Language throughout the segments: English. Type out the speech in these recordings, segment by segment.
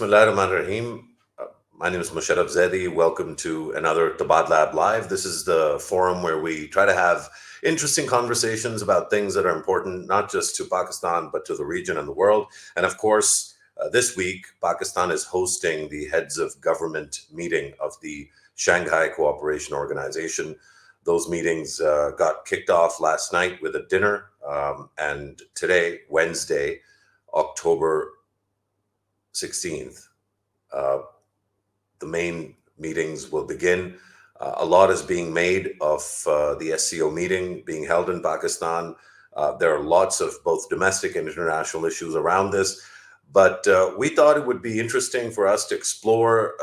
Bismillahirrahmanirrahim. My name is Mosharraf Zaidi. Welcome to another Tabadlab Live. This is the forum where we try to have interesting conversations about things that are important, not just to Pakistan, but to the region and the world. And of course, this week, Pakistan is hosting the heads of government meeting of the Shanghai Cooperation Organization. Those meetings got kicked off last night with a dinner. And today, Wednesday, October 16th, the main meetings will begin. A lot is being made of the SCO meeting being held in Pakistan. There are lots of both domestic and international issues around this, but we thought it would be interesting for us to explore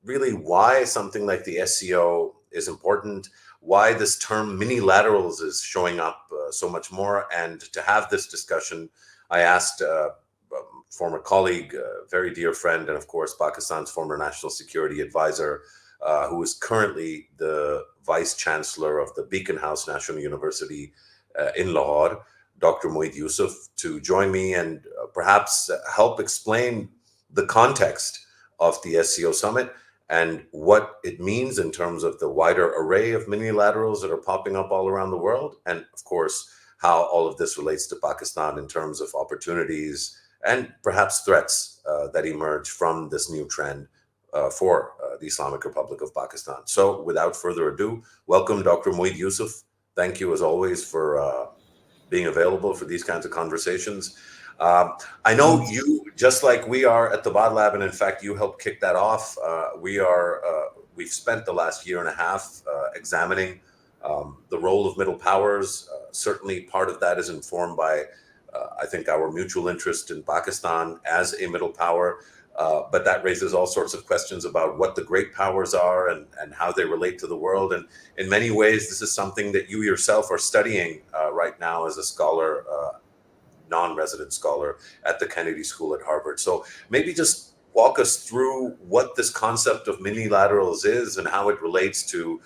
really why something like the SCO is important, why this term minilaterals is showing up so much more. And to have this discussion, I asked former colleague, very dear friend, and of course, Pakistan's former national security advisor, who is currently the vice chancellor of the Beacon House National University in Lahore, Dr. Moeed Yusuf, to join me and perhaps help explain the context of the SCO summit and what it means in terms of the wider array of minilaterals that are popping up all around the world, and of course, how all of this relates to Pakistan in terms of opportunities and perhaps threats that emerge from this new trend for the Islamic Republic of Pakistan. So without further ado, welcome Dr. Moeed Yusuf. Thank you as always for being available for these kinds of conversations. I know you, just like we are at the Tabadlab, and in fact, you helped kick that off. We've spent the last year and a half examining the role of middle powers. Certainly part of that is informed by I think our mutual interest in Pakistan as a middle power, but that raises all sorts of questions about what the great powers are and how they relate to the world. And in many ways, this is something that you yourself are studying right now as a scholar, non-resident scholar at the Kennedy School at Harvard. So maybe just walk us through what this concept of minilaterals is and how it relates to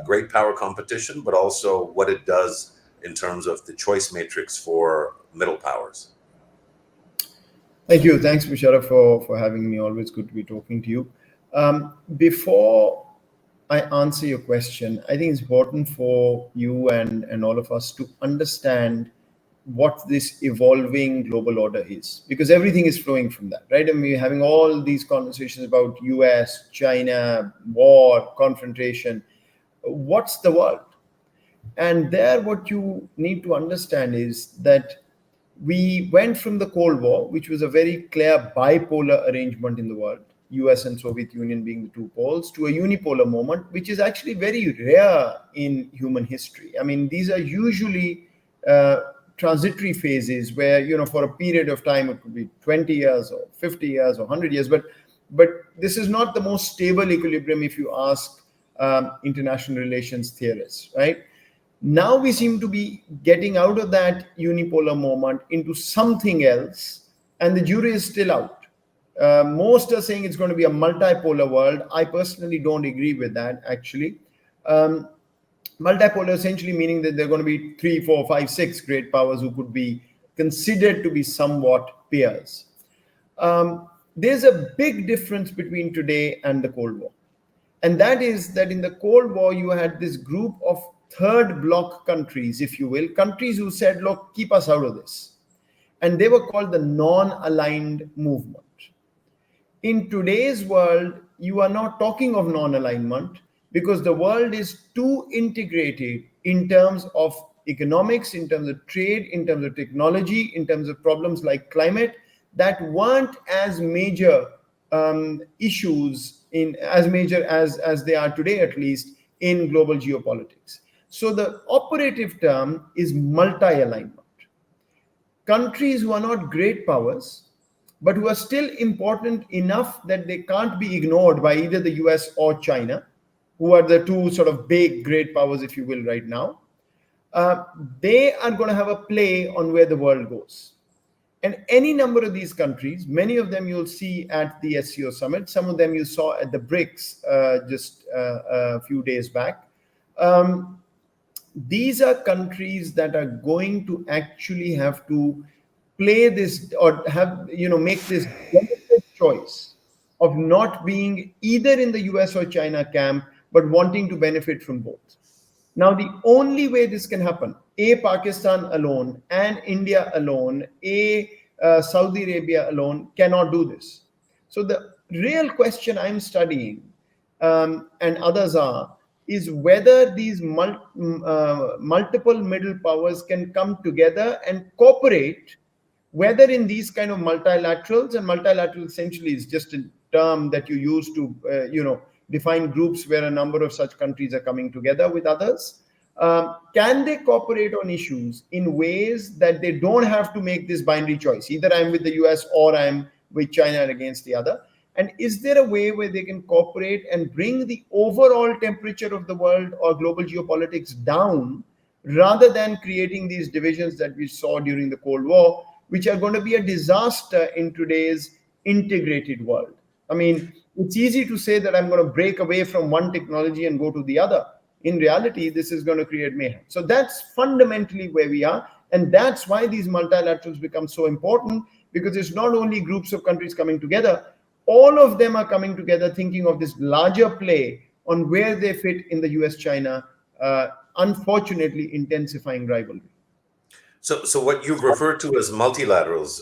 great power competition, but also what it does in terms of the choice matrix for middle powers. Thank you. Thanks, Mosharraf, for having me. Always good to be talking to you. Before I answer your question, I think it's important for you and all of us to understand what this evolving global order is, because everything is flowing from that, right? I mean, we're having all these conversations about US, China, war, confrontation. What's the world? And there, what you need to understand is that we went from the Cold War, which was a very clear bipolar arrangement in the world, US and Soviet Union being the two poles, to a unipolar moment, which is actually very rare in human history. I mean, these are usually transitory phases where, you know, for a period of time, it could be 20 years or 50 years or 100 years, but this is not the most stable equilibrium if you ask international relations theorists, right? Now we seem to be getting out of that unipolar moment into something else, and the jury is still out. Most are saying it's going to be a multipolar world. I personally don't agree with that, actually. Multipolar essentially meaning that there are going to be 3, 4, 5, 6 great powers who could be considered to be somewhat peers. There's a big difference between today and the Cold War. And that is that in the Cold War, you had this group of third bloc countries, if you will, countries who said, look, keep us out of this. And they were called the non-aligned movement. In today's world, you are not talking of non-alignment because the world is too integrated in terms of economics, in terms of trade, in terms of technology, in terms of problems like climate, that weren't as major issues, as major as they are today, at least, in global geopolitics. So the operative term is multi-alignment. Countries who are not great powers, but who are still important enough that they can't be ignored by either the US or China, who are the two sort of big great powers, if you will, right now, they are going to have a play on where the world goes. And any number of these countries, many of them you'll see at the SCO summit, some of them you saw at the BRICS just a few days back. These are countries that are going to actually have to play this or have, make this choice of not being either in the US or China camp, but wanting to benefit from both. Now, the only way this can happen, A, Pakistan alone, and India alone, Saudi Arabia alone, cannot do this. So, the real question I'm studying, and others are, is whether these multiple middle powers can come together and cooperate, whether in these kind of multilaterals, and multilateral essentially is just a term that you use to define groups where a number of such countries are coming together with others. Can they cooperate on issues in ways that they don't have to make this binary choice, either I'm with the US or I'm with China against the other? And is there a way where they can cooperate and bring the overall temperature of the world or global geopolitics down, rather than creating these divisions that we saw during the Cold War, which are going to be a disaster in today's integrated world? I mean, it's easy to say that I'm going to break away from one technology and go to the other. In reality, this is going to create mayhem. So that's fundamentally where we are. And that's why these multilaterals become so important, because it's not only groups of countries coming together, all of them are coming together thinking of this larger play on where they fit in the US-China, unfortunately, intensifying rivalry. So what you've referred to as multilaterals,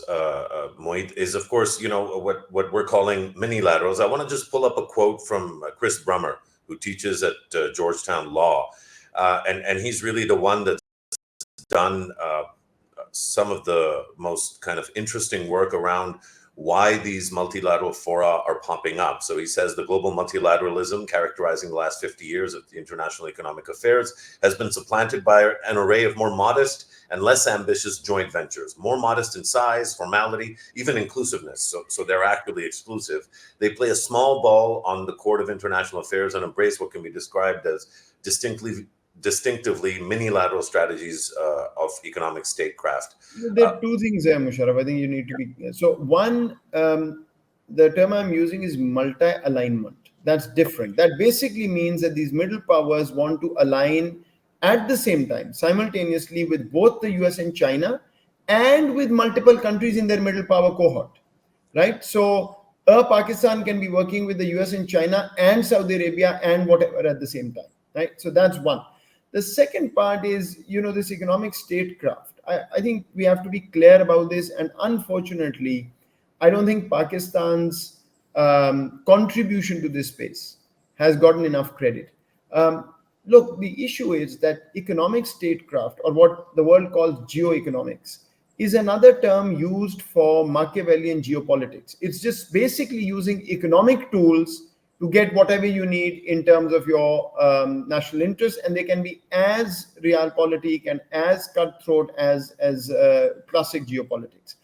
Moeed, is of course, what we're calling minilaterals. I want to just pull up a quote from Chris Brummer, who teaches at Georgetown Law, and he's really the one that's done some of the most kind of interesting work around why these multilateral fora are popping up. So he says the global multilateralism characterizing the last 50 years of the international economic affairs has been supplanted by an array of more modest and less ambitious joint ventures, more modest in size, formality, even inclusiveness. So they're actively exclusive. They play a small ball on the court of international affairs and embrace what can be described as distinctively minilateral strategies of economic statecraft. There are two things there, Mosharraf. I think you need to be clear. So one, the term I'm using is multi-alignment. That's different. That basically means that these middle powers want to align at the same time, simultaneously, with both the US and China, and with multiple countries in their middle power cohort, right? So Pakistan can be working with the US and China and Saudi Arabia and whatever at the same time, right? So that's one. The second part is, this economic statecraft. I think we have to be clear about this. And unfortunately, I don't think Pakistan's contribution to this space has gotten enough credit. Look, the issue is that economic statecraft, or what the world calls geoeconomics, is another term used for Machiavellian geopolitics. It's just basically using economic tools to get whatever you need in terms of your national interest, and they can be as realpolitik and as cutthroat as classic geopolitics.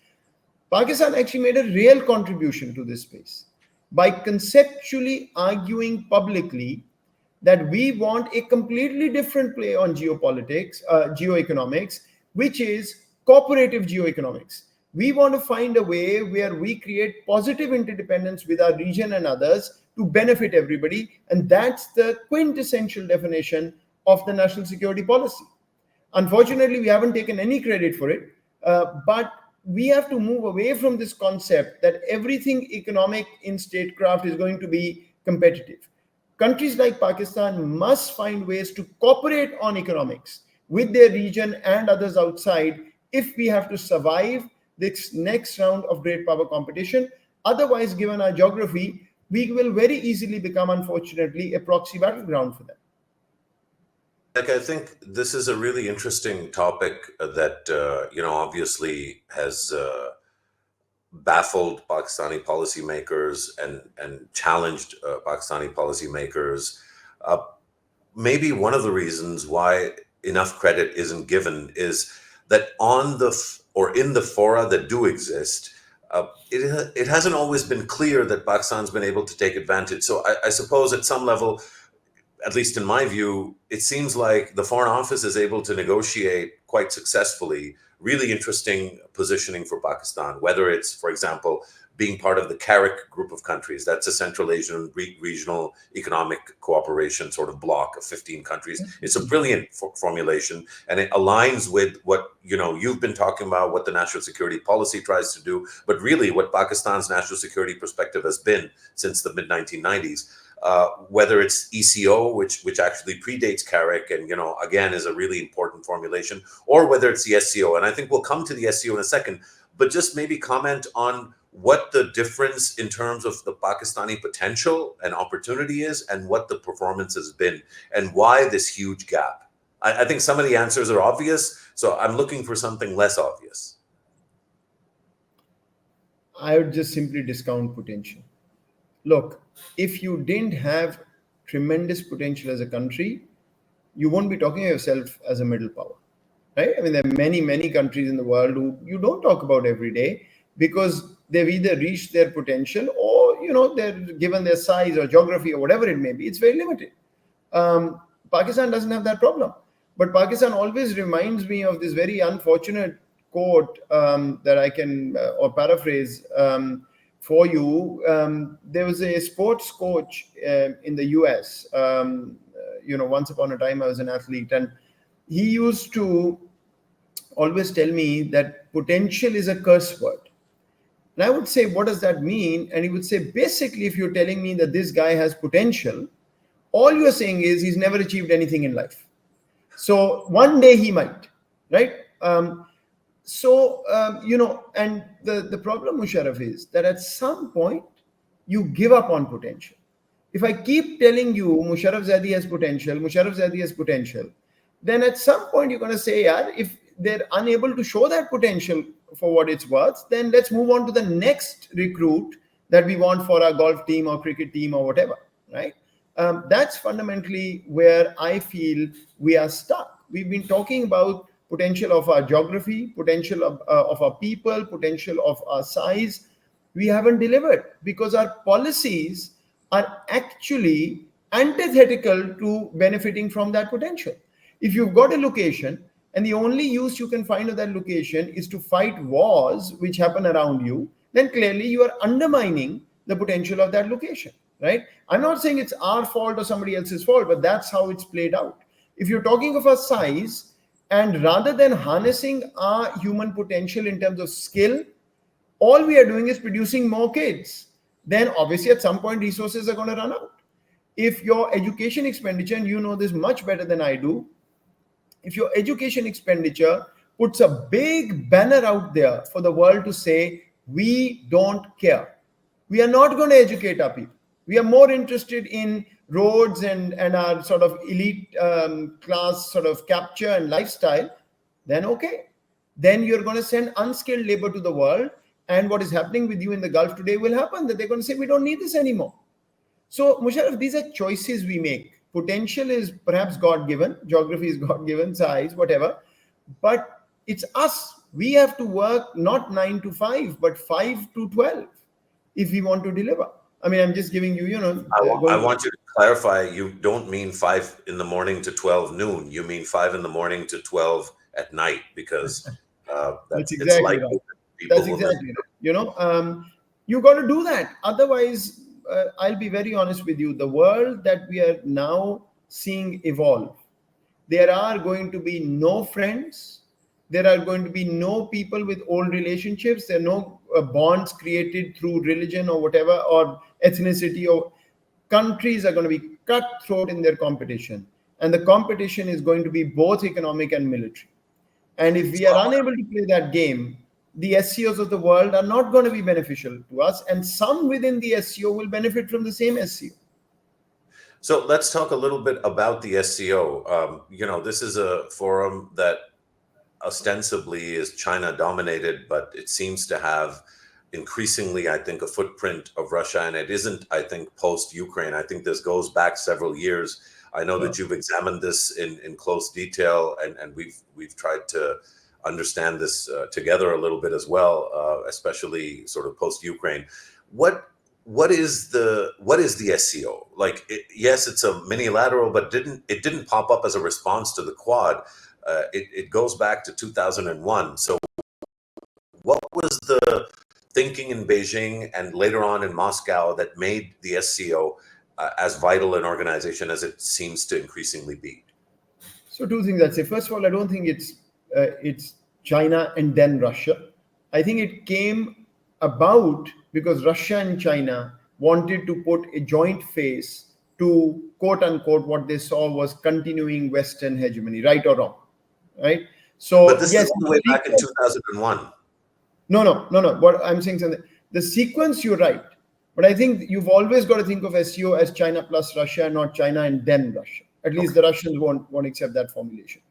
Pakistan actually made a real contribution to this space by conceptually arguing publicly that we want a completely different play on geopolitics, geoeconomics, which is cooperative geoeconomics. We want to find a way where we create positive interdependence with our region and others to benefit everybody. And that's the quintessential definition of the national security policy. Unfortunately, we haven't taken any credit for it, but we have to move away from this concept that everything economic in statecraft is going to be competitive. Countries like Pakistan must find ways to cooperate on economics with their region and others outside if we have to survive this next round of great power competition. Otherwise, given our geography, we will very easily become, unfortunately, a proxy battleground for them. Like, I think this is a really interesting topic that, obviously has baffled Pakistani policymakers and challenged Pakistani policymakers. Maybe one of the reasons why enough credit isn't given is that in the fora that do exist, it hasn't always been clear that Pakistan's been able to take advantage. So I suppose at some level, at least in my view, it seems like the Foreign Office is able to negotiate quite successfully really interesting positioning for Pakistan, whether it's, for example, being part of the CARIC group of countries. That's a Central Asian Regional Economic Cooperation sort of block of 15 countries. It's a brilliant formulation, and it aligns with what you've been talking about, what the national security policy tries to do, but really what Pakistan's national security perspective has been since the mid 1990s. Whether it's ECO, which actually predates CARIC, and again is a really important formulation, or whether it's the SCO, and I think we'll come to the SCO in a second, but just maybe comment on what the difference in terms of the Pakistani potential and opportunity is, and what the performance has been, and why this huge gap. I think some of the answers are obvious, so I'm looking for something less obvious. I would just simply discount potential. Look, if you didn't have tremendous potential as a country, you won't be talking of yourself as a middle power, right? I mean, there are many, many countries in the world who you don't talk about every day because they've either reached their potential or, they're given their size or geography or whatever it may be, it's very limited. Pakistan doesn't have that problem. But Pakistan always reminds me of this very unfortunate quote that I can, or paraphrase, for you. There was a sports coach in the US. Once upon a time I was an athlete, and he used to always tell me that potential is a curse word. And I would say, what does that mean? And he would say, basically, if you're telling me that this guy has potential, all you're saying is he's never achieved anything in life. So one day he might, right? And the problem, Mosharraf, is that at some point you give up on potential. If I keep telling you Mosharraf Zaidi has potential, then at some point you're going to say, yeah, if they're unable to show that potential for what it's worth, then let's move on to the next recruit that we want for our golf team or cricket team or whatever, right? That's fundamentally where I feel we are stuck. We've been talking about potential of our geography, potential of our people, potential of our size. We haven't delivered because our policies are actually antithetical to benefiting from that potential. If you've got a location and the only use you can find of that location is to fight wars which happen around you, then clearly you are undermining the potential of that location, right? I'm not saying it's our fault or somebody else's fault, but that's how it's played out. If you're talking of a size, and rather than harnessing our human potential in terms of skill, all we are doing is producing more kids, then obviously at some point resources are going to run out. If your education expenditure, and you know this much better than I do, if your education expenditure puts a big banner out there for the world to say, we don't care, we are not going to educate our people, we are more interested in roads and our sort of elite class sort of capture and lifestyle, then okay. Then you're going to send unskilled labor to the world. And what is happening with you in the Gulf today will happen, that they're going to say, we don't need this anymore. So, Mosharraf, these are choices we make. Potential is perhaps God-given, geography is God-given, size, whatever. But it's us. We have to work not 9 to 5, but 5 to 12 if we want to deliver. I mean, I'm just giving you, I want you to clarify, you don't mean 5 in the morning to 12 noon. You mean 5 in the morning to 12 at night, because that's exactly right. That's exactly right. You got to do that. Otherwise, I'll be very honest with you. The world that we are now seeing evolve, there are going to be no friends. There are going to be no people with old relationships. There are no bonds created through religion or whatever, or ethnicity, or countries are going to be cutthroat in their competition. And the competition is going to be both economic and military. And if we are unable to play that game, the SCOs of the world are not going to be beneficial to us. And some within the SCO will benefit from the same SCO. So let's talk a little bit about the SCO. This is a forum that ostensibly is China dominated, but it seems to have increasingly, I think, a footprint of Russia, and it isn't, I think, post-Ukraine. I think this goes back several years. I know that you've examined this in close detail, and we've tried to understand this together a little bit as well, especially sort of post-Ukraine. What is the SCO? Like, yes, it's a minilateral, but it didn't pop up as a response to the Quad. it goes back to 2001. So what was the thinking in Beijing and later on in Moscow that made the SCO as vital an organization as it seems to increasingly be? So two things I'd say. First of all, I don't think it's China and then Russia. I think it came about because Russia and China wanted to put a joint face to quote unquote what they saw was continuing Western hegemony, right or wrong, right? So But this yes, is all the way back in 2001. no. What I'm saying is the sequence, you're right. But I think you've always got to think of SCO as China plus Russia, not China and then Russia. At least the Russians won't accept that formulation.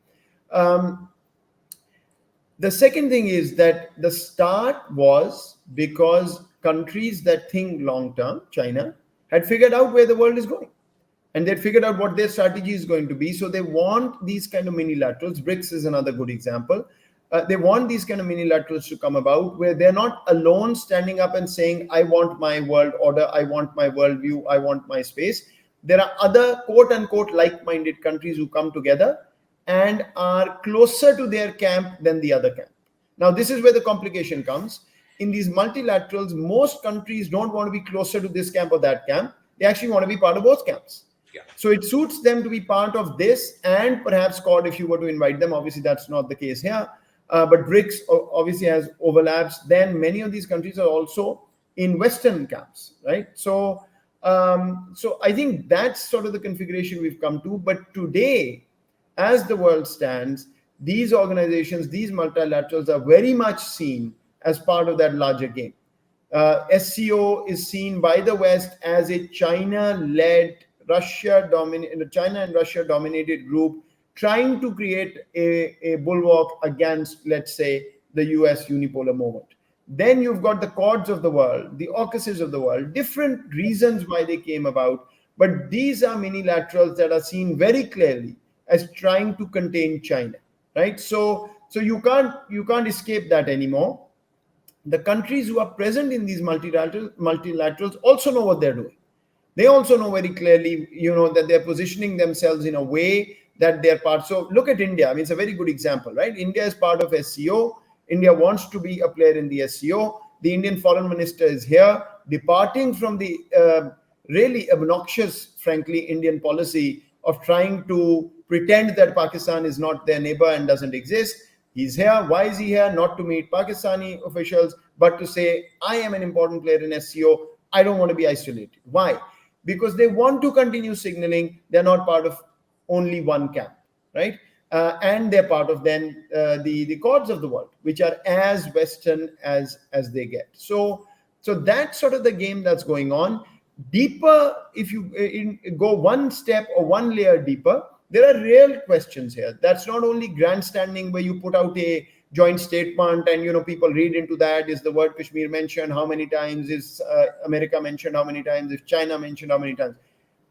The second thing is that the start was because countries that think long term, China, had figured out where the world is going. And they'd figured out what their strategy is going to be. So they want these kind of minilaterals. BRICS is another good example. They want these kind of minilaterals to come about where they're not alone standing up and saying, I want my world order, I want my worldview, I want my space. There are other quote unquote like-minded countries who come together and are closer to their camp than the other camp. Now, this is where the complication comes. In these multilaterals, most countries don't want to be closer to this camp or that camp. They actually want to be part of both camps. Yeah. So it suits them to be part of this and perhaps Quad if you were to invite them. Obviously, that's not the case here. But BRICS obviously has overlaps. Then many of these countries are also in Western camps, right? So I think that's sort of the configuration we've come to. But today, as the world stands, these organizations, these multilaterals are very much seen as part of that larger game. SCO is seen by the West as a China-led, China and Russia dominated group trying to create a bulwark against, let's say, the US unipolar moment. Then you've got the Quads of the world, the AUKUSes of the world, different reasons why they came about. But these are minilaterals that are seen very clearly as trying to contain China, right? So you can't escape that anymore. The countries who are present in these multilaterals also know what they're doing. They also know very clearly, that they're positioning themselves in a way that they're part. So look at India. I mean, it's a very good example, right? India is part of SCO. India wants to be a player in the SCO. The Indian foreign minister is here, departing from the really obnoxious, frankly, Indian policy of trying to pretend that Pakistan is not their neighbor and doesn't exist. He's here. Why is he here? Not to meet Pakistani officials, but to say, I am an important player in SCO. I don't want to be isolated. Why? Because they want to continue signaling they're not part of only one camp, right? And they're part of then the Quads of the world, which are as Western as they get. So that's sort of the game that's going on. Deeper, if you go one step or one layer deeper, there are real questions here. That's not only grandstanding where you put out a joint statement and people read into that. Is the word Kashmir mentioned? How many times is America mentioned? How many times is China mentioned? How many times?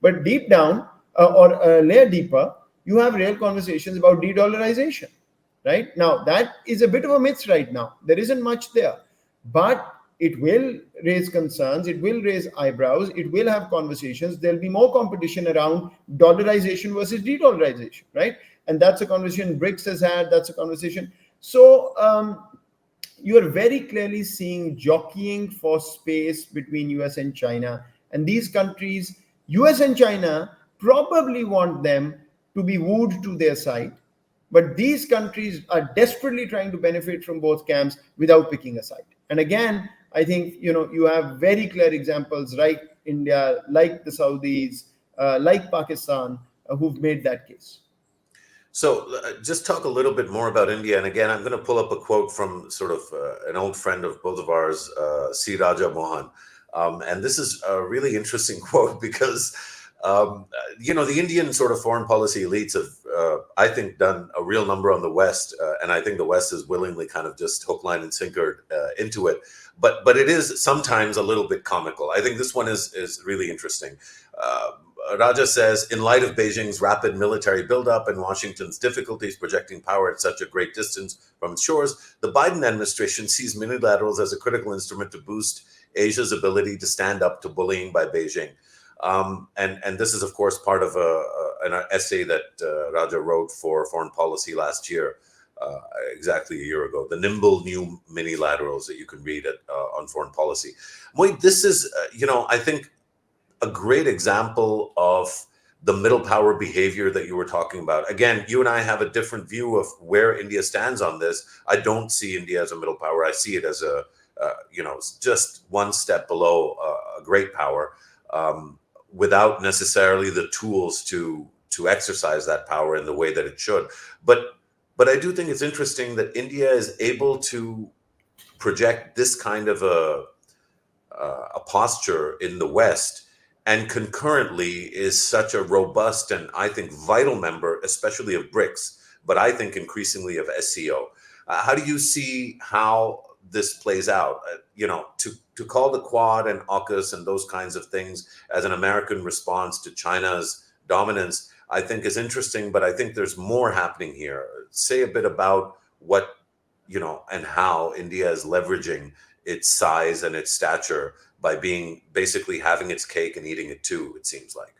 But deep down or a layer deeper, you have real conversations about de-dollarization, right? Now, that is a bit of a myth right now. There isn't much there, but it will raise concerns. It will raise eyebrows. It will have conversations. There'll be more competition around dollarization versus de-dollarization, right? And that's a conversation BRICS has had. That's a conversation. So you are very clearly seeing jockeying for space between US and China. And these countries, US and China, probably want them to be wooed to their side. But these countries are desperately trying to benefit from both camps without picking a side. And again, I think, you have very clear examples like India, like the Saudis, like Pakistan, who've made that case. So just talk a little bit more about India. And again, I'm going to pull up a quote from sort of an old friend of both of ours, C. Raja Mohan. And this is a really interesting quote because, the Indian sort of foreign policy elites have, I think, done a real number on the West. And I think the West is willingly kind of just hook, line, and sinker into it. But it is sometimes a little bit comical. I think this one is really interesting. Raja says, in light of Beijing's rapid military buildup and Washington's difficulties projecting power at such a great distance from its shores, the Biden administration sees minilaterals as a critical instrument to boost Asia's ability to stand up to bullying by Beijing. And this is, of course, part of an essay that Raja wrote for Foreign Policy last year, exactly a year ago. The nimble new minilaterals that you can read on Foreign Policy. Moeed, this is, I think a great example of the middle power behavior that you were talking about. Again, you and I have a different view of where India stands on this. I don't see India as a middle power. I see it as just one step below a great power, without necessarily the tools to exercise that power in the way that it should. But I do think it's interesting that India is able to project this kind of a posture in the West, and concurrently is such a robust and, I think, vital member, especially of BRICS, but I think increasingly of SCO. How do you see how this plays out? To call the Quad and AUKUS and those kinds of things as an American response to China's dominance, I think is interesting, but I think there's more happening here. Say a bit about what, and how India is leveraging its size and its stature by basically having its cake and eating it too, it seems like.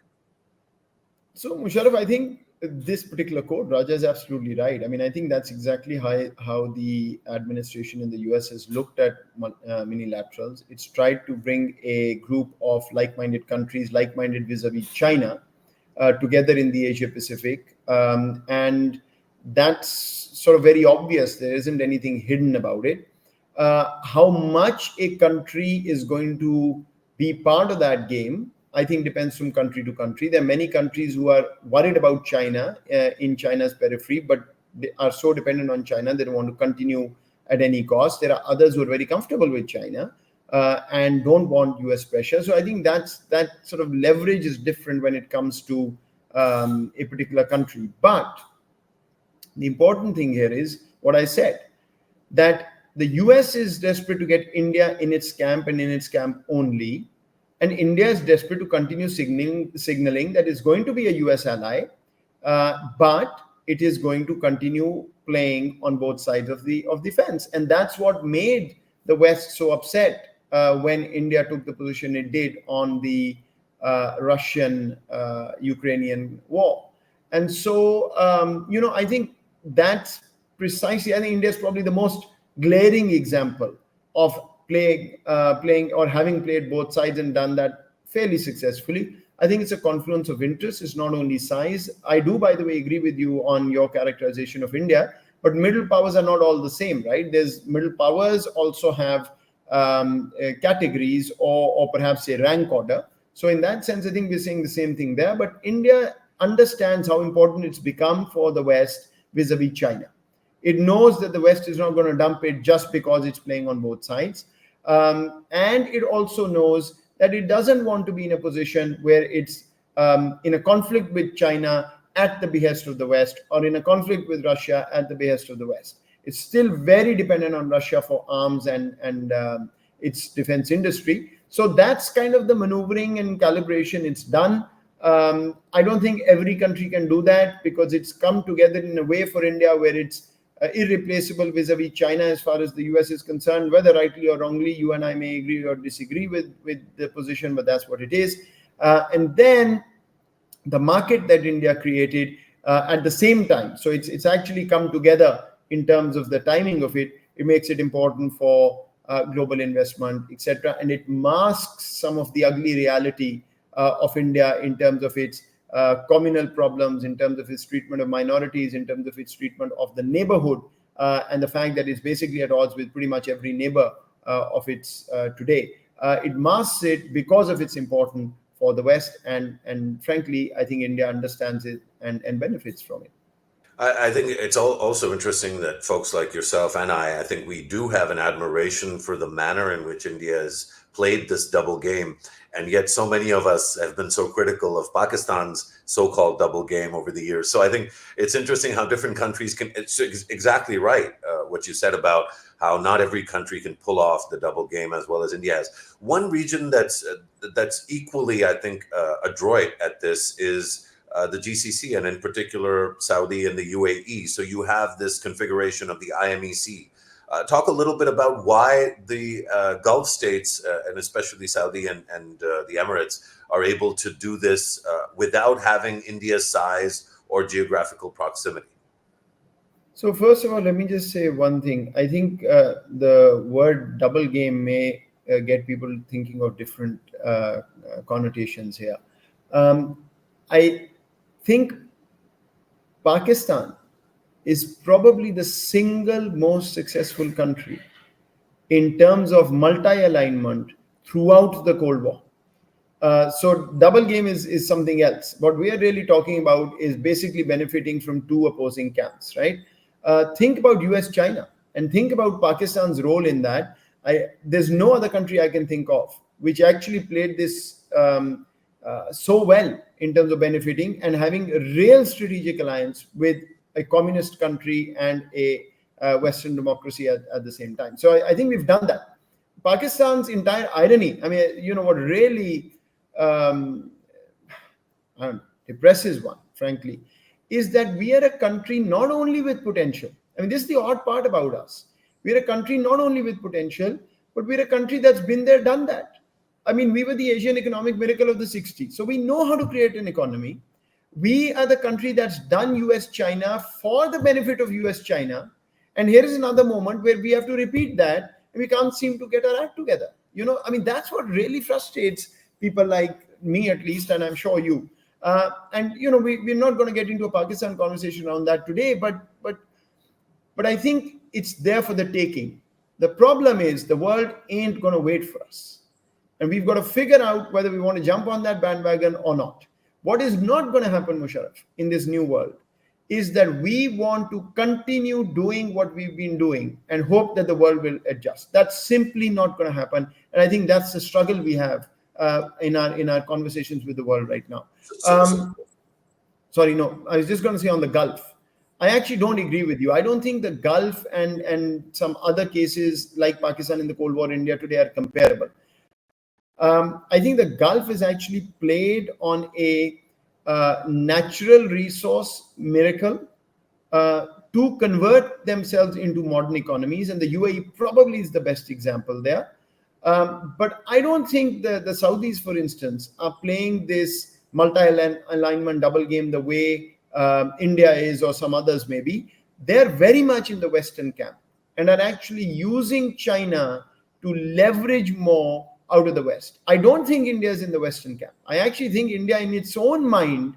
So, Mosharraf, I think this particular quote, Raja is absolutely right. I mean, I think that's exactly how the administration in the US has looked at minilaterals. It's tried to bring a group of like-minded countries, like-minded vis-a-vis China, together in the Asia Pacific. And that's sort of very obvious. There isn't anything hidden about it. How much a country is going to be part of that game, I think, depends from country to country. There are many countries who are worried about China, in China's periphery, but they are so dependent on China, they don't want to continue at any cost. There are others who are very comfortable with China and don't want US pressure. So I think that sort of leverage is different when it comes to a particular country. But the important thing here is what I said, that the US is desperate to get India in its camp and in its camp only. And India is desperate to continue signaling that it's going to be a US ally, but it is going to continue playing on both sides of the fence. And that's what made the West so upset when India took the position it did on the Russian-Ukrainian war. And so, I think that's precisely, I think India is probably the most glaring example of playing or having played both sides and done that fairly successfully. I think it's a confluence of interests. It's not only size. I do, by the way, agree with you on your characterization of India, but middle powers are not all the same, right? There's middle powers also have categories or perhaps a rank order. So in that sense, I think we're saying the same thing there. But India understands how important it's become for the West vis-a-vis China. It knows that the West is not going to dump it just because it's playing on both sides. And it also knows that it doesn't want to be in a position where it's in a conflict with China at the behest of the West, or in a conflict with Russia at the behest of the West. It's still very dependent on Russia for arms and its defense industry. So that's kind of the maneuvering and calibration it's done. I don't think every country can do that, because it's come together in a way for India where it's irreplaceable vis-a-vis China as far as the US is concerned. Whether rightly or wrongly, you and I may agree or disagree with the position, but that's what it is. And then the market that India created at the same time. So it's actually come together in terms of the timing of it. It makes it important for global investment, etc. And it masks some of the ugly reality of India in terms of its communal problems, in terms of its treatment of minorities, in terms of its treatment of the neighborhood, and the fact that it's basically at odds with pretty much every neighbor of its today. It masks it because of its importance for the West, and frankly, I think India understands it and benefits from it. I think it's also interesting that folks like yourself and I think we do have an admiration for the manner in which India has played this double game. And yet so many of us have been so critical of Pakistan's so-called double game over the years. So I think it's interesting how different countries can, it's exactly right, what you said about how not every country can pull off the double game as well as India has. One region that's equally, I think, adroit at this is the GCC, and in particular Saudi and the UAE. So you have this configuration of the IMEC, Talk a little bit about why the Gulf states, and especially Saudi and the Emirates, are able to do this without having India's size or geographical proximity. So first of all, let me just say one thing. I think the word double game may get people thinking of different connotations here. I think Pakistan is probably the single most successful country in terms of multi-alignment throughout the Cold War. So double game is something else. What we are really talking about is basically benefiting from two opposing camps, right? Think about US-China and think about Pakistan's role in that. There's no other country I can think of which actually played this so well in terms of benefiting and having a real strategic alliance with a communist country and a Western democracy at the same time. So I think we've done that. Pakistan's entire irony, I mean, you know, what really depresses one, frankly, is that we are a country not only with potential. I mean, this is the odd part about us. We're a country not only with potential, but we're a country that's been there, done that. I mean, we were the Asian economic miracle of the 60s. So we know how to create an economy. We are the country that's done US-China for the benefit of US-China. And here is another moment where we have to repeat that, and we can't seem to get our act together. You know, I mean, that's what really frustrates people like me, at least, and I'm sure you. And you know, we're not going to get into a Pakistan conversation around that today, but I think it's there for the taking. The problem is the world ain't going to wait for us, and we've got to figure out whether we want to jump on that bandwagon or not. What is not going to happen, Mosharraf, in this new world is that we want to continue doing what we've been doing and hope that the world will adjust. That's simply not going to happen, and I think that's the struggle we have in our conversations with the world right now. Sorry, no, I was just going to say on the Gulf. I actually don't agree with you. I don't think the Gulf and some other cases like Pakistan in the Cold War, India today are comparable. I think the Gulf is actually played on a natural resource miracle to convert themselves into modern economies, and the UAE probably is the best example there. But I don't think the Saudis, for instance, are playing this multi-alignment double game the way India is or some others maybe. They're very much in the Western camp and are actually using China to leverage more out of the West. I don't think India is in the Western camp. I actually think India in its own mind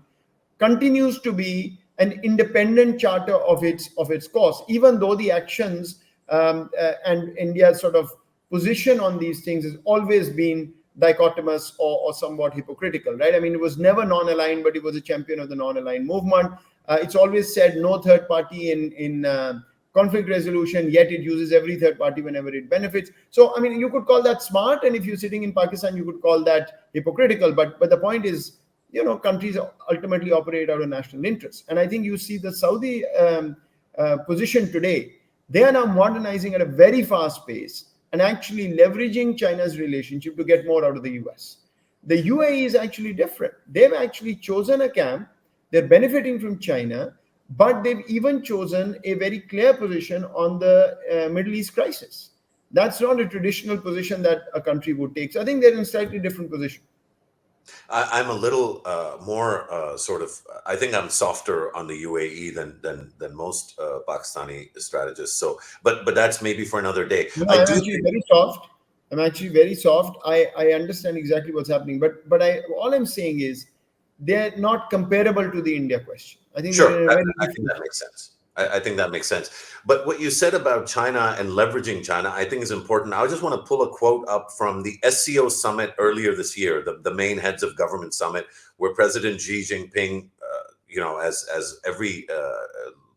continues to be an independent charter of its course, even though the actions and India's sort of position on these things has always been dichotomous or somewhat hypocritical, right? I mean, it was never non-aligned, but it was a champion of the non-aligned movement. It's always said no third party in conflict resolution, yet it uses every third party whenever it benefits. So, I mean, you could call that smart, and if you're sitting in Pakistan, you could call that hypocritical. But the point is, you know, countries ultimately operate out of national interest. And I think you see the Saudi position today. They are now modernizing at a very fast pace and actually leveraging China's relationship to get more out of the US. The UAE is actually different. They've actually chosen a camp. They're benefiting from China, but they've even chosen a very clear position on the Middle East crisis. That's not a traditional position that a country would take. So I think they're in a slightly different position. I'm a little more sort of. I think I'm softer on the UAE than most Pakistani strategists. So, but that's maybe for another day. No, I'm actually very soft. I'm actually very soft. I understand exactly what's happening, but all I'm saying is they're not comparable to the India question. I think sure. I think that makes sense. I think that makes sense. But what you said about China and leveraging China, I think is important. I just want to pull a quote up from the SCO summit earlier this year, the main heads of government summit, where President Xi Jinping, as every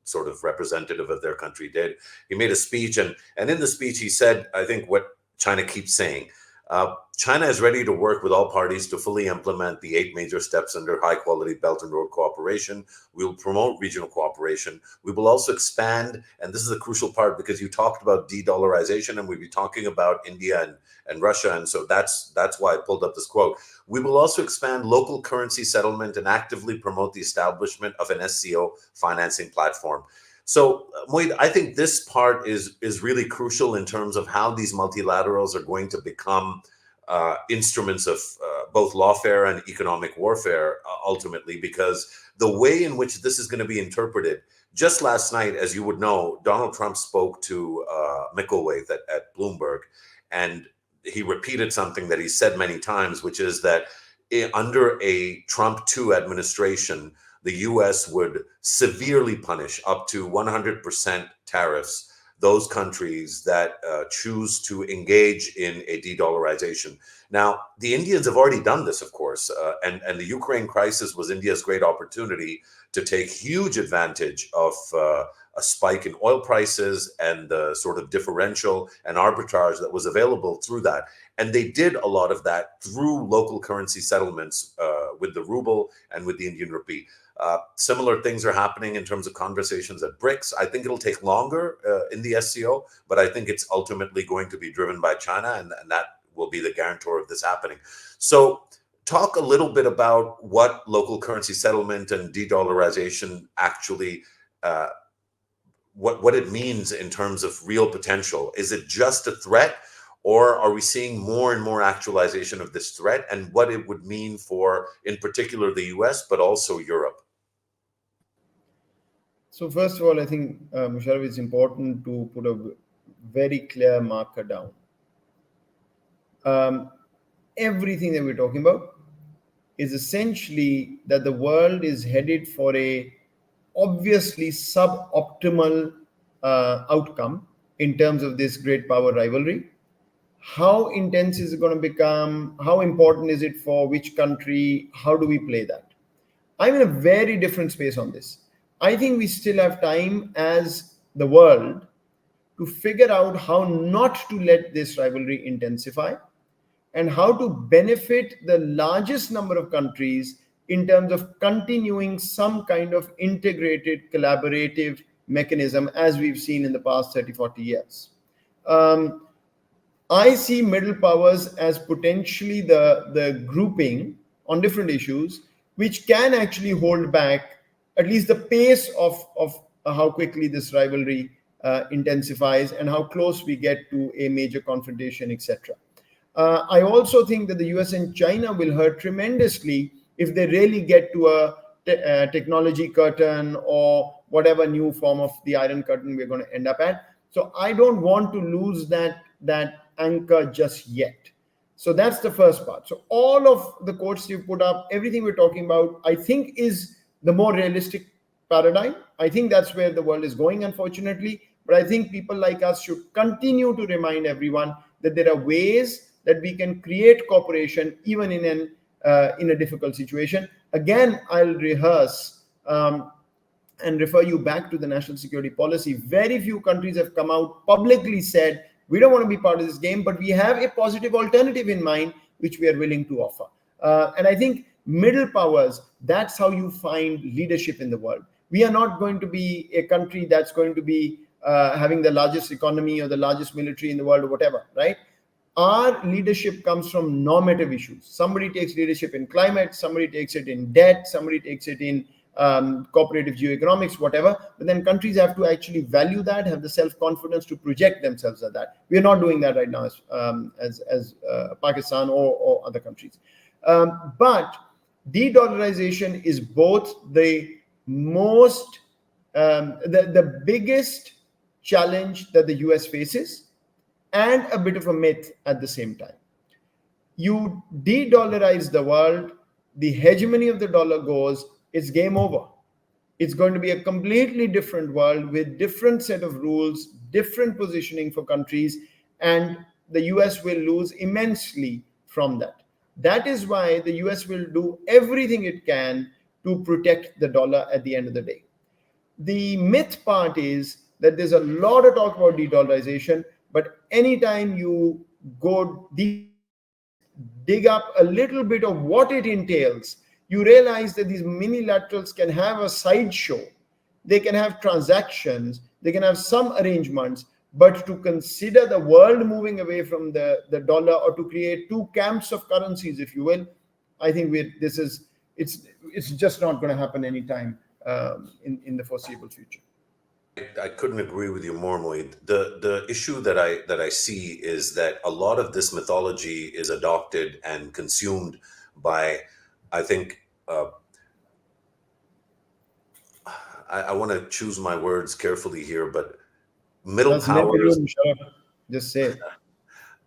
sort of representative of their country did, he made a speech. And in the speech, he said, I think what China keeps saying, China is ready to work with all parties to fully implement the 8 major steps under high-quality Belt and Road cooperation. We will promote regional cooperation. We will also expand, and this is a crucial part because you talked about de-dollarization, and we'll be talking about India and Russia, and so that's why I pulled up this quote. We will also expand local currency settlement and actively promote the establishment of an SCO financing platform. So, Moeed, I think this part is really crucial in terms of how these multilaterals are going to become instruments of both lawfare and economic warfare ultimately, because the way in which this is going to be interpreted. Just last night, as you would know, Donald Trump spoke to Micklethwait at Bloomberg, and he repeated something that he said many times, which is that under a Trump 2 administration, the US would severely punish up to 100% tariffs those countries that choose to engage in a de-dollarization. Now, the Indians have already done this, of course, and the Ukraine crisis was India's great opportunity to take huge advantage of a spike in oil prices and the sort of differential and arbitrage that was available through that. And they did a lot of that through local currency settlements with the ruble and with the Indian rupee. Similar things are happening in terms of conversations at BRICS. I think it'll take longer in the SCO, but I think it's ultimately going to be driven by China, and that will be the guarantor of this happening. So talk a little bit about what local currency settlement and de-dollarization actually, what it means in terms of real potential. Is it just a threat, or are we seeing more and more actualization of this threat, and what it would mean for, in particular, the US, but also Europe? So first of all, I think, Mosharraf, it's important to put a very clear marker down. Everything that we're talking about is essentially that the world is headed for a obviously suboptimal outcome in terms of this great power rivalry. How intense is it going to become? How important is it for which country? How do we play that? I'm in a very different space on this. I think we still have time as the world to figure out how not to let this rivalry intensify and how to benefit the largest number of countries in terms of continuing some kind of integrated collaborative mechanism as we've seen in the past 30, 40 years. I see middle powers as potentially the grouping on different issues which can actually hold back at least the pace of how quickly this rivalry intensifies and how close we get to a major confrontation, etc. I also think that the US and China will hurt tremendously if they really get to a technology curtain or whatever new form of the Iron Curtain we're going to end up at. So I don't want to lose that anchor just yet. So that's the first part. So all of the quotes you put up, everything we're talking about, I think is the more realistic paradigm. I think that's where the world is going, unfortunately. But I think people like us should continue to remind everyone that there are ways that we can create cooperation even in a difficult situation. Again, I'll rehearse and refer you back to the national security policy. Very few countries have come out publicly said, we don't want to be part of this game, but we have a positive alternative in mind, which we are willing to offer. And I think middle powers, that's how you find leadership in the world. We are not going to be a country that's going to be having the largest economy or the largest military in the world or whatever, right? Our leadership comes from normative issues. Somebody takes leadership in climate, somebody takes it in debt, somebody takes it in cooperative geoeconomics, whatever. But then countries have to actually value that, have the self-confidence to project themselves at that. We are not doing that right now as Pakistan or other countries. But de-dollarization is both the most, the biggest challenge that the US faces and a bit of a myth at the same time. You de-dollarize the world, the hegemony of the dollar goes, it's game over. It's going to be a completely different world with different set of rules, different positioning for countries, and the US will lose immensely from that. That is why the US will do everything it can to protect the dollar at the end of the day. The myth part is that there's a lot of talk about de-dollarization, but anytime you go dig up a little bit of what it entails, you realize that these minilaterals can have a sideshow. They can have transactions, they can have some arrangements, but to consider the world moving away from the dollar or to create two camps of currencies, if you will, I think it's just not going to happen anytime in the foreseeable future. I couldn't agree with you more, Moeed. The issue that I see is that a lot of this mythology is adopted and consumed by, I think, I want to choose my words carefully here, but middle That's never you, powers, Mosharraf. Just say it.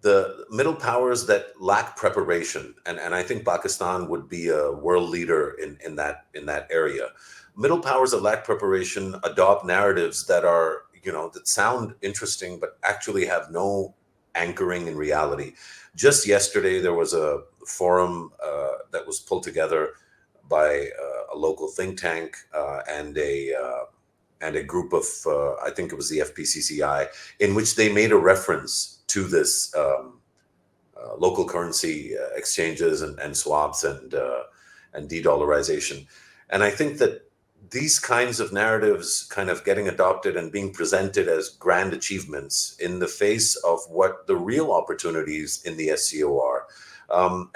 the middle powers that lack preparation, and I think Pakistan would be a world leader in that area. Middle powers that lack preparation adopt narratives that are, that sound interesting but actually have no anchoring in reality. Just yesterday there was a forum that was pulled together by a local think tank and a group of, I think it was the FPCCI, in which they made a reference to this local currency exchanges and swaps and de-dollarization. And I think that these kinds of narratives kind of getting adopted and being presented as grand achievements in the face of what the real opportunities in the SCO are.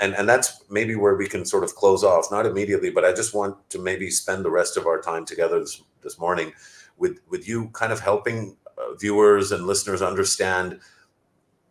And that's maybe where we can sort of close off, not immediately, but I just want to maybe spend the rest of our time together this morning with you kind of helping viewers and listeners understand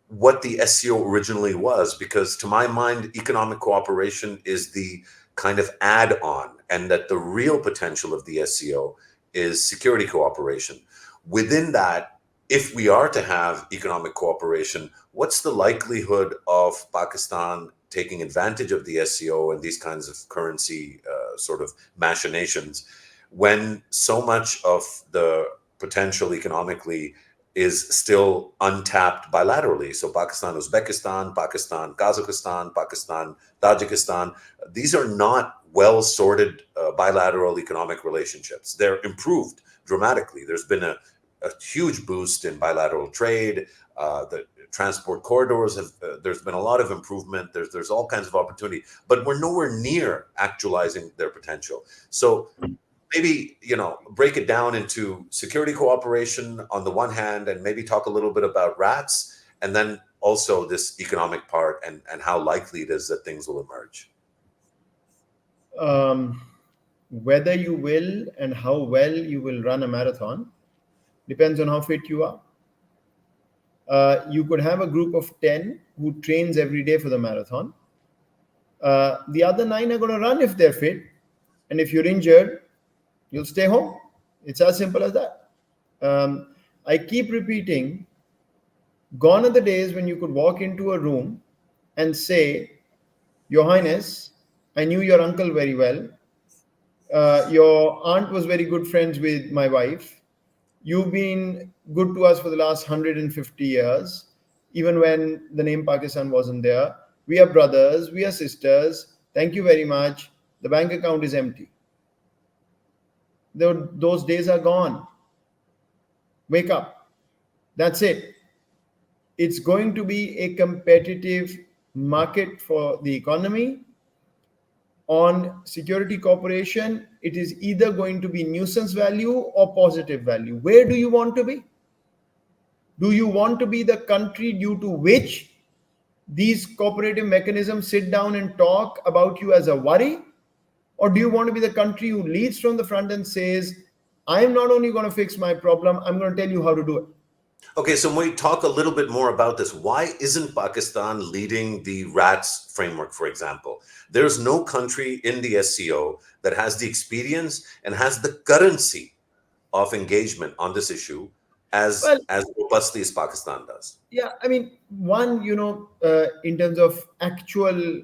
what the SCO originally was, because to my mind, economic cooperation is the kind of add-on, and that the real potential of the SCO is security cooperation. Within that, if we are to have economic cooperation, what's the likelihood of Pakistan taking advantage of the SCO and these kinds of currency sort of machinations when so much of the potential economically is still untapped bilaterally? So Pakistan, Uzbekistan, Pakistan, Kazakhstan, Pakistan, Tajikistan, these are not well sorted bilateral economic relationships. They're improved dramatically. There's been a huge boost in bilateral trade. The transport corridors have, there's been a lot of improvement. There's all kinds of opportunity, but we're nowhere near actualizing their potential. So maybe, break it down into security cooperation on the one hand, and maybe talk a little bit about rats, and then also this economic part and how likely it is that things will emerge. Um, Whether you will and how well you will run a marathon depends on how fit you are. You could have a group of 10 who trains every day for the marathon. The other 9 are going to run if they're fit. And if you're injured, you'll stay home. It's as simple as that. I keep repeating, gone are the days when you could walk into a room and say, Your Highness, I knew your uncle very well. Your aunt was very good friends with my wife. You've been good to us for the last 150 years, even when the name Pakistan wasn't there. We are brothers, we are sisters. Thank you very much. The bank account is empty. Those days are gone. Wake up. That's it. It's going to be a competitive market for the economy. On security cooperation, it is either going to be nuisance value or positive value. Where do you want to be? Do you want to be the country due to which these cooperative mechanisms sit down and talk about you as a worry? Or do you want to be the country who leads from the front and says, I'm not only going to fix my problem, I'm going to tell you how to do it? Okay, so when we talk a little bit more about this, why isn't Pakistan leading the RATS framework, for example? There's no country in the SCO that has the experience and has the currency of engagement on this issue Well, as robustly as Pakistan does. yeah, I mean, one, in terms of actual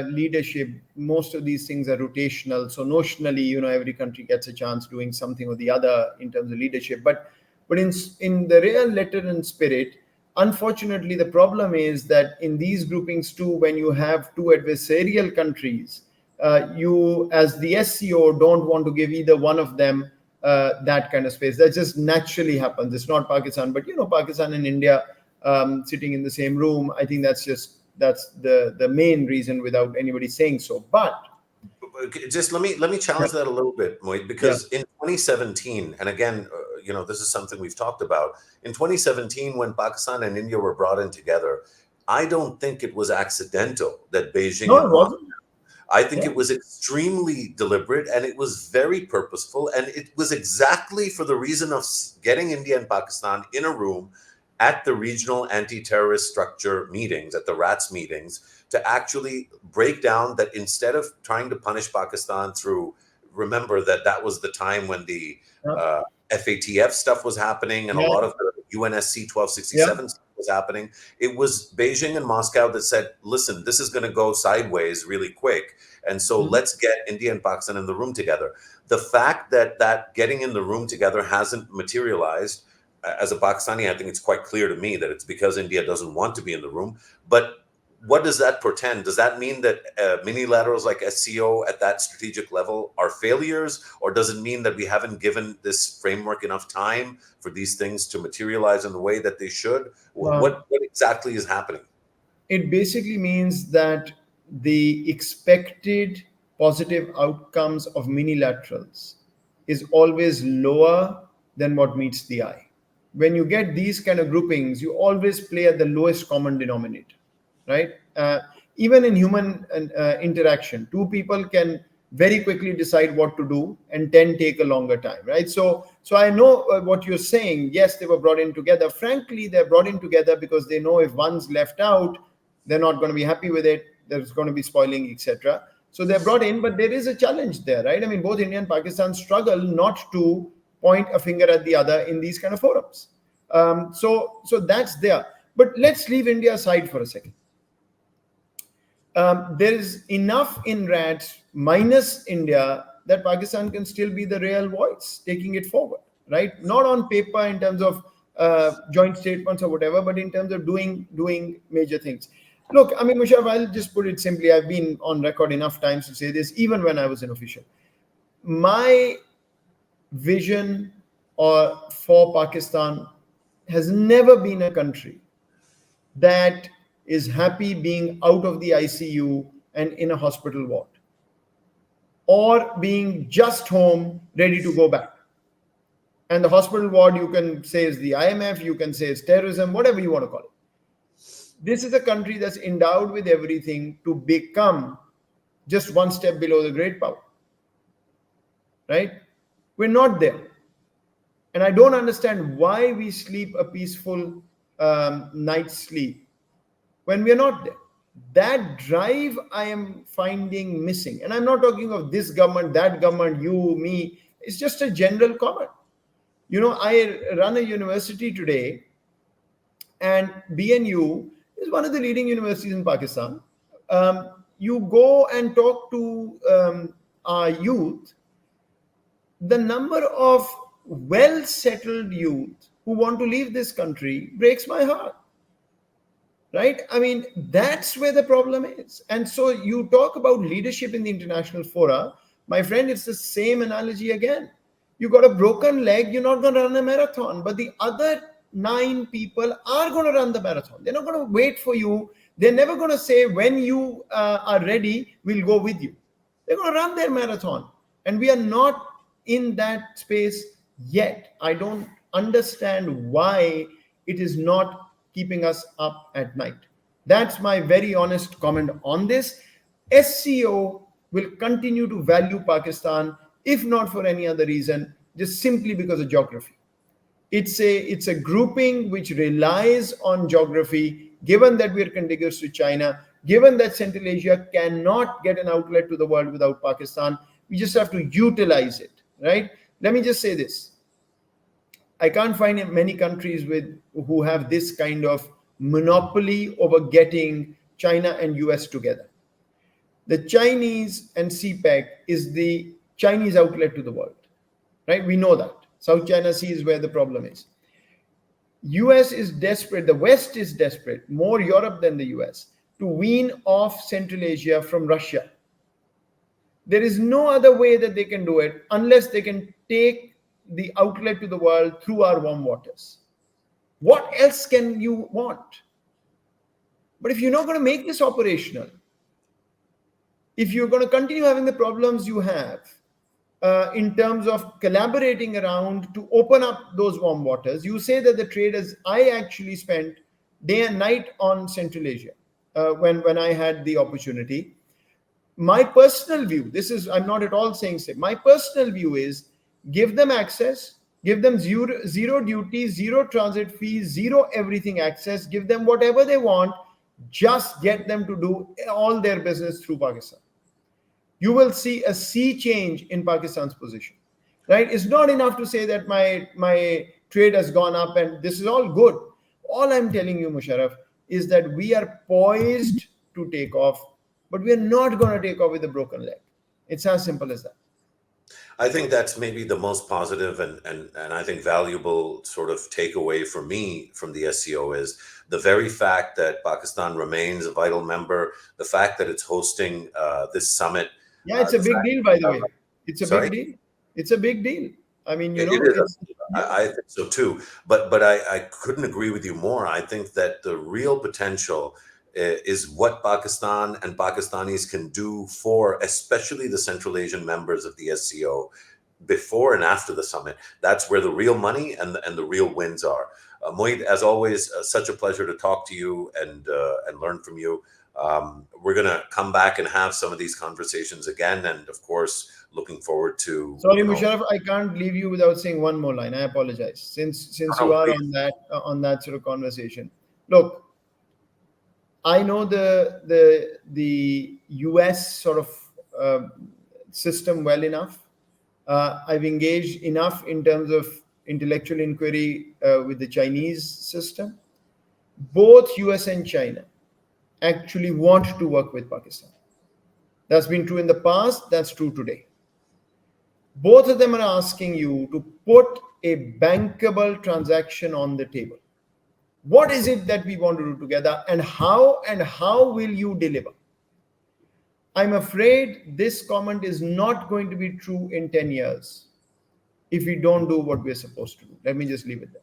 leadership, most of these things are rotational. So notionally, every country gets a chance doing something or the other in terms of leadership. But in the real letter and spirit, unfortunately, the problem is that in these groupings too, when you have two adversarial countries, you, as the SCO, don't want to give either one of them that kind of space. That just naturally happens. It's not Pakistan, but Pakistan and India sitting in the same room. I think that's the main reason, without anybody saying so. But Just let me challenge that a little bit, Moeed, yeah, because in 2017, and again, this is something we've talked about. In 2017, when Pakistan and India were brought in together, I don't think it was accidental that Beijing no, and it wasn't. I think Yeah. it was extremely deliberate and it was very purposeful. And it was exactly for the reason of getting India and Pakistan in a room at the regional anti-terrorist structure meetings, at the RATS meetings, to actually break down that instead of trying to punish Pakistan through, remember that that was the time when the Yeah. FATF stuff was happening and a Yeah. lot of the UNSC 1267 stuff was happening. It was Beijing and Moscow that said, listen, this is going to go sideways really quick. And so Mhm. let's get India and Pakistan in the room together. The fact that getting in the room together hasn't materialized, as a Pakistani, I think it's quite clear to me that it's because India doesn't want to be in the room. But what does that portend? Does that mean that minilaterals like SCO at that strategic level are failures? Or does it mean that we haven't given this framework enough time for these things to materialize in the way that they should? Um, What exactly is happening? it basically means that the expected positive outcomes of minilaterals is always lower than what meets the eye. When you get these kind of groupings, you always play at the lowest common denominator, right? Even in human interaction, two people can very quickly decide what to do and 10 take a longer time, right? So I know what you're saying. Yes, they were brought in together. Frankly, they're brought in together because they know if one's left out, they're not going to be happy with it. There's going to be spoiling, etc. So they're brought in, but there is a challenge there, right? I mean, both India and Pakistan struggle not to point a finger at the other in these kind of forums. So that's there. But let's leave India aside for a second. There is enough in RATS minus India that Pakistan can still be the real voice taking it forward, right? Not on paper in terms of joint statements or whatever, but in terms of doing major things. Look, I mean, Mosharraf, I'll just put it simply. I've been on record enough times to say this, even when I was an official. My vision for Pakistan has never been a country that is happy being out of the ICU and in a hospital ward, or being just home ready to go back. And the hospital ward, you can say is the IMF, you can say is terrorism, whatever you want to call it. This is a country that's endowed with everything to become just one step below the great power, right? We're not there. And I don't understand why we sleep a peaceful night's sleep when we're not there. That drive I am finding missing. And I'm not talking of this government, that government, you, me. It's just a general comment. You know, I run a university today, and BNU is one of the leading universities in Pakistan. You go and talk to our youth, the number of well settled youth who want to leave this country breaks my heart, right? I mean, that's where the problem is. And so you talk about leadership in the international fora, my friend, it's the same analogy again. You got a broken leg, you're not going to run a marathon, but the other 9 people are going to run the marathon. They're not going to wait for you. They're never going to say, when you are ready, we'll go with you. They're going to run their marathon. And we are not in that space yet. I don't understand why it is not keeping us up at night. That's my very honest comment on this. SCO will continue to value Pakistan, if not for any other reason, just simply because of geography. It's a grouping which relies on geography, given that we're contiguous to China, given that Central Asia cannot get an outlet to the world without Pakistan. We just have to utilize it, right? Let me just say this. I can't find many countries who have this kind of monopoly over getting China and US together. The Chinese and CPEC is the Chinese outlet to the world, right? We know that. South China Sea is where the problem is. US is desperate, the West is desperate, more Europe than the US, to wean off Central Asia from Russia. There is no other way that they can do it unless they can take the outlet to the world through our warm waters. What else can you want? But if you're not going to make this operational, if you're going to continue having the problems you have in terms of collaborating around to open up those warm waters, you say that the traders, I actually spent day and night on Central Asia when I had the opportunity. My personal view, this is, I'm not at all saying say, my personal view is give them access, give them zero duties, zero transit fees, zero everything access, give them whatever they want, just get them to do all their business through Pakistan. You will see a sea change in Pakistan's position. Right? It's not enough to say that my trade has gone up and this is all good. All I'm telling you, Mosharraf, is that we are poised to take off, but we are not going to take off with a broken leg. It's as simple as that. I think that's maybe the most positive and I think valuable sort of takeaway for me from the SCO is the very fact that Pakistan remains a vital member, the fact that it's hosting this summit. Yeah, it's a The big fact, deal, by the way. It's a sorry, big deal. It's a big deal. I mean, it is. it's, yeah. I think so too. But I couldn't agree with you more. I think that the real potential is what Pakistan and Pakistanis can do for especially the Central Asian members of the SCO before and after the summit. That's where the real money and the real wins are. Moeed, as always, such a pleasure to talk to you and learn from you. We're going to come back and have some of these conversations again. And of course, looking forward to, Sorry, Musharraf, I can't leave you without saying one more line. I apologize. Since you are on that sort of conversation. Look, I know the US sort of system well enough. I've engaged enough in terms of intellectual inquiry with the Chinese system. Both US and China actually want to work with Pakistan. That's been true in the past, that's true today. Both of them are asking you to put a bankable transaction on the table. What is it that we want to do together, and how will you deliver? I'm afraid this comment is not going to be true in 10 years if we don't do what we're supposed to do. Let me just leave it there.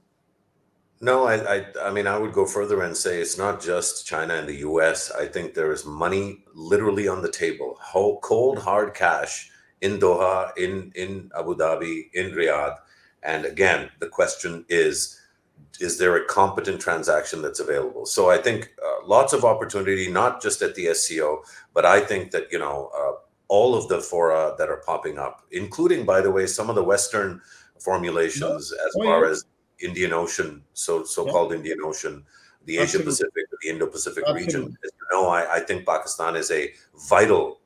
No, I mean, I would go further and say it's not just China and the US. I think there is money literally on the table, cold, hard cash in Doha, in Abu Dhabi, in Riyadh. And again, the question is there a competent transaction that's available? So I think lots of opportunity, not just at the SCO, but I think that, all of the fora that are popping up, including, by the way, some of the Western formulations as far as Indian Ocean, so-called Indian Ocean, the Asia Pacific, the Indo-Pacific region. As you know, I think Pakistan is a vital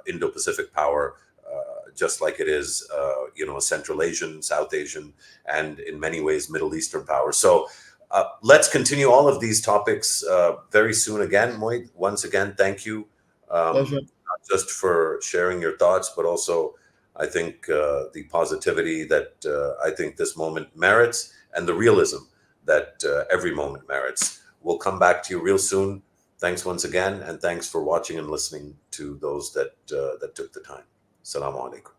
Indo-Pacific power, just like it is, a Central Asian, South Asian, and in many ways, Middle Eastern power. So let's continue all of these topics very soon again. Moeed, once again, thank you. Pleasure. Not just for sharing your thoughts, but also I think the positivity that I think this moment merits and the realism that every moment merits. We'll come back to you real soon. Thanks once again, and thanks for watching and listening to those that took the time. Assalamu alaikum.